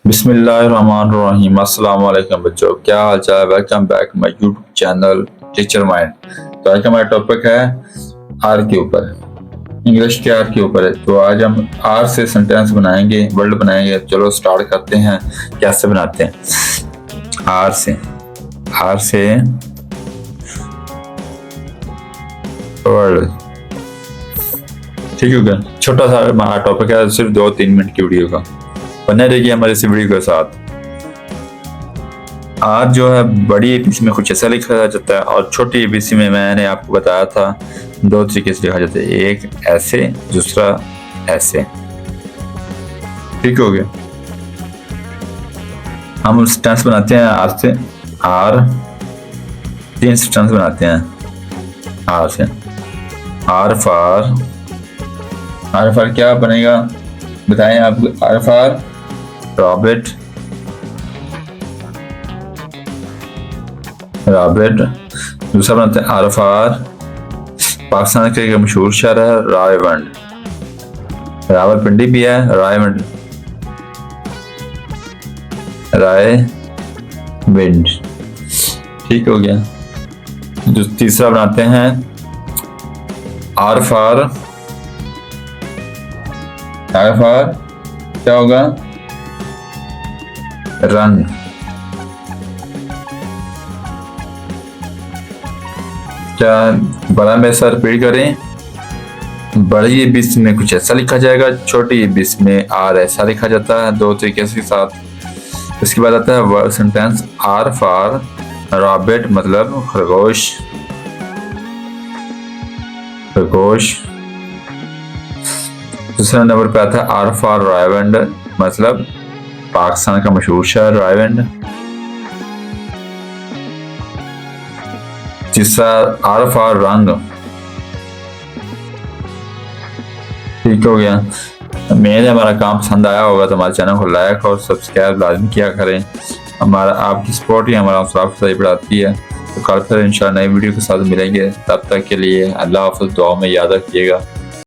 बिस्मिल्लाहिर्रहमानिर्रहीम। अस्सलाम वालेकुम बच्चों, क्या हाल चाल है। Welcome back my YouTube channel teacher mind. तो आज का हमारा टॉपिक है आर के ऊपर, इंग्लिश के आर के ऊपर है। तो आज हम आर से सेंटेंस बनाएंगे, वर्ड बनाएंगे। चलो स्टार्ट करते हैं। कैसे बनाते हैं आर से वर्ड। ठीक होगा। छोटा सा हमारा टॉपिक है, सिर्फ 2-3 मिनट की वीडियो का। बने रहिए हमारे इस वीडियो के साथ। आर जो है बड़ी एबीसी में कुछ ऐसा लिखा जाता है और छोटी एबीसी में मैंने आपको बताया था 2 तरीके से लिखा जाता है, एक ऐसे, दूसरा ऐसे। ठीक हो गया। हम सेंटेंस बनाते हैं आर से। आर 3 सेंटेंस बनाते हैं आर से। आर फॉर क्या बनेगा बताएं आप। R for Robert. दूसरा बनाते हैं आर फॉर पाकिस्तान का एक मशहूर शहर है रावलपिंडी भी है, रायविंड। ठीक हो गया। जो तीसरा बनाते हैं आर फॉर क्या होगा, रन। क्या बड़ा में सर रिपीट करें। बड़ी एबीसी में कुछ ऐसा लिखा जाएगा, छोटी एबीसी में आर ऐसा लिखा जाता है, 2 तरीके के साथ। इसके बाद आता है word sentence R for Robert, मतलब खरगोश। दूसरा नंबर पे आता है आर फॉर रायविंड, मतलब पाकिस्तान का मशहूर शहर रायविंड। तीसरा आर फॉर रंग। ठीक हो गया। मेरे हमारा काम पसंद आया होगा तो हमारे चैनल को लाइक और सब्सक्राइब लाजमी किया करें। हमारा आपकी सपोर्ट ही हमारा हौसला अफजाई बढ़ाती है। तो कल फिर इंशाल्लाह नई वीडियो के साथ मिलेंगे। तब तक के लिए अल्लाह हाफ़िज़। दुआ में याद रखिएगा।